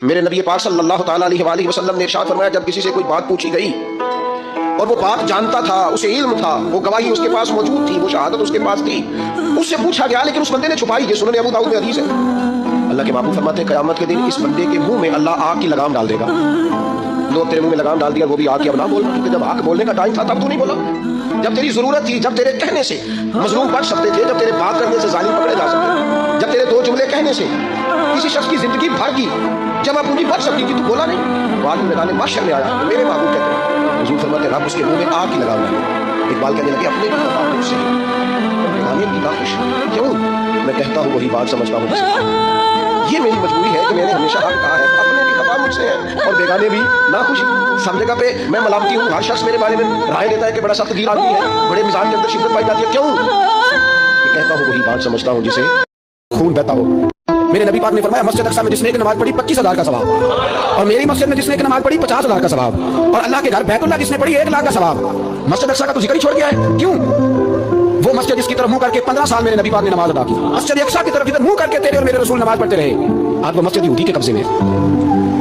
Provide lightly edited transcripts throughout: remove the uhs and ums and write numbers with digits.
میرے نبی پاک صلی اللہ تعالیٰ علیہ وآلہ وسلم نے ارشاد فرمایا جب کسی سے کوئی بات پوچھی گئی اور وہ بات جانتا تھا، اسے علم تھا، وہ گواہی اس کے پاس موجود تھی، وہ شہادت اس کے پاس تھی، اس سے پوچھا گیا لیکن اس بندے نے چھپائی. یہ سنن ابو داؤد میں حدیث ہے. اللہ کے محبوب فرماتے ہیں قیامت کے دن اس بندے کے منہ میں اللہ آگ کی لگام ڈال دے گا. لوگ تیرے منہ میں لگام ڈال دیا، وہ بھی آگ کی اب نہ بول، کیونکہ جب آگ بولنے کا ٹائم تھا تب تو نہیں بولا. جب تیری ضرورت تھی، جب تیرے کہنے سے مظلوم بچ سکتے تھے، جب تیرے بات کرنے سے ظالم پکڑے جا سکتے، جب تیرے دو جملے کہنے سے کسی شخص کی زندگی بھر کی جمع پونجی بچ سکتی تھی، تو بولا نہیں. بعد میں میدان محشر میں آیا، میرے محبوب کہتے ہیں حضور فرماتے رب اس کے منہ میں آگ کی لگام ڈالے. اقبال کہنے لگے اپنے بھی تفاوت سے بیگانے کی ناخوش کیوں؟ میں کہتا ہوں وہی بات سمجھتا ہوں. یہ میری مجبوری ہے کہ میں نے ہمیشہ حق کہا ہے. اپنے بھی خطا مجھ سے ہے اور بیگانے بھی ناخوش. سب جگہ پہ میں ملامتی ہوں، ہر شخص میرے بارے میں رائے دیتا ہے کہ بڑا سخت گیر آدمی ہے، بڑے مزاج کے اندر شدت پائی جاتی ہے. کیوں؟ میں کہتا ہوں وہی بات سمجھتا ہوں جسے خون بہتا ہو. میرے نبی پاک نے فرمایا مسجد اقصی میں جس نے ایک نماز پڑھی 25,000 کا ثواب، اور میری مسجد میں جس نے ایک نماز پڑھی 50,000 کا ثواب، اور اللہ کے گھر بیت اللہ جس نے پڑھی 1 لاکھ کا ثواب. مسجد اقصی کا تو ذکر ہی چھوڑ گیا ہے. کیوں؟ وہ مسجد جس کی طرف منہ کر کے 15 سال میرے نبی پاک نے نماز ادا کی، مسجد اقصی کی طرف جدھر منہ کر کے تیرے اور میرے رسول نماز پڑھتے رہے، آج وہ مسجد یہودی کے قبضے میں ہے.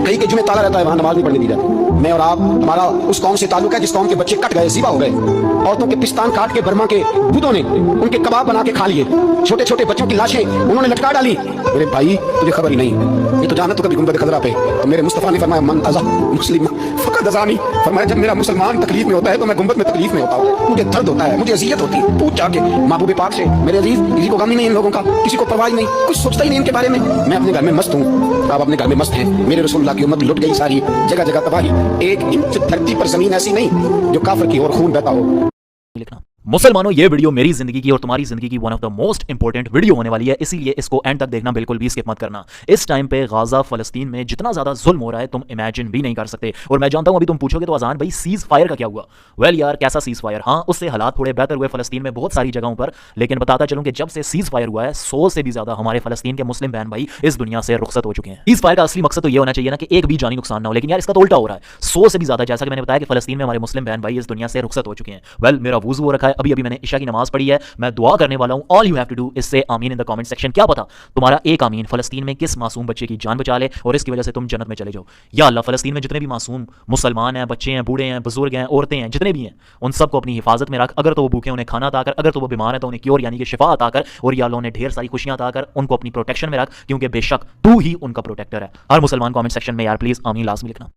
کہیں کہ جمعہ تالا رہتا ہے، وہاں نماز نہیں پڑھنے دی جاتی. میں اور آپ، ہمارا اس قوم سے تعلق ہے جس قوم کے بچے کٹ گئے، ذبح ہو گئے، عورتوں کے پستان کاٹ کے برما کے بتوں نے ان کے کباب بنا کے کھا لیے، چھوٹے چھوٹے بچوں کی لاشیں انہوں نے لٹکا ڈالی. میرے بھائی تجھے خبر ہی نہیں، یہ تو جانا تو کبھی گنبد خضرا پہ. تو میرے مصطفیٰ نے فرمایا من اذا مسلم فقط ازانی، فرمایا جب میرا مسلمان تکلیف میں ہوتا ہے تو میں گنبد میں تکلیف میں ہوتا ہوں. مجھے درد ہوتا ہے، مجھے اذیت ہوتی ہے. پوچھ جا کے محبوب پاک سے میرے عزیز، کسی کو غم ہی نہیں ان لوگوں کا، کسی کو پرواہ نہیں، کچھ سوچتا ہی نہیں ان کے بارے میں. میں اپنے گھر میں مست ہوں، آپ اپنے گھر میں مست ہیں. میرے رسول اللہ کی امت لٹ گئی ساری، جگہ جگہ تباہی. 1 انچ دھرتی پر زمین ایسی نہیں جو کافر کی اور خون بہتا ہو. مسلمانوں یہ ویڈیو میری زندگی کی اور تمہاری زندگی کی one of the most important video ہونے والی ہے، اسی لیے اس کو اینڈ تک دیکھنا بالکل بھی اسکپ مت کرنا. اس ٹائم پہ غازہ فلسطین میں جتنا زیادہ ظلم ہو رہا ہے تم امیجن بھی نہیں کر سکتے. اور میں جانتا ہوں ابھی تم پوچھو گے تو اذان بھائی سیز فائر کا کیا ہوا؟ ویل یار کیسا سیز فائر؟ ہاں اس سے حالات تھوڑے بہتر ہوئے فلسطین میں بہت ساری جگہوں پر، لیکن بتاتا چلوں کہ جب سے سیز فائر ہوا ہے 100 سے بھی زیادہ ہمارے فلسطین کے مسلم بہن بھائی اس دنیا سے رخصت ہو چکے ہیں. سیز فائر کا اصلی مقصد تو یہ ہونا چاہیے نا کہ ایک بھی جانی نقصان نہ ہو، لیکن یار اس کا تو الٹا ہو رہا ہے. 100 سے بھی زیادہ، جیسا کہ میں نے بتایا کہ فلسطین میں ہمارے مسلم بہن بھائی اس دنیا سے رخصت ہو چکے ہیں. ویل میرا وضو ہو رکھا ہے، ابھی میں نے عشاء کی نماز پڑھی ہے، میں دعا کرنے والا ہوں. All you have to do is say آمین ان دی کمنٹ سیکشن. کیا پتا تمہارا ایک آمین فلسطین میں کس معصوم بچے کی جان بچا لے اور اس کی وجہ سے تم جنت میں چلے جاؤ. یا اللہ فلسطین میں جتنے بھی معصوم مسلمان ہیں، بچے ہیں، بوڑھے ہیں، بزرگ ہیں، عورتیں ہیں، جتنے بھی ہیں ان سب کو اپنی حفاظت میں رکھ. اگر تو وہ بھوکے انہیں کھانا عطا کر، اگر تو وہ بیمار ہیں تو انہیں کیور یعنی کہ شفا عطا کر، اور یا اللہ انہیں ڈھیر ساری خوشیاں عطا کر. ان کو اپنی پروٹیکشن میں رکھ کیونکہ بے شک تو ہی ان کا پروٹیکٹر ہے. ہر مسلمان کمنٹ سیکشن میں یار پلیز آمین لازمی لکھنا.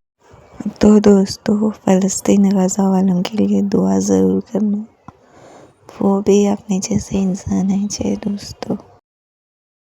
تو دوستو فلسطین غزہ والوں کے لیے دعا ضرور کرنا، وہ بھی اپنے جیسے انسان ہیں. دوستو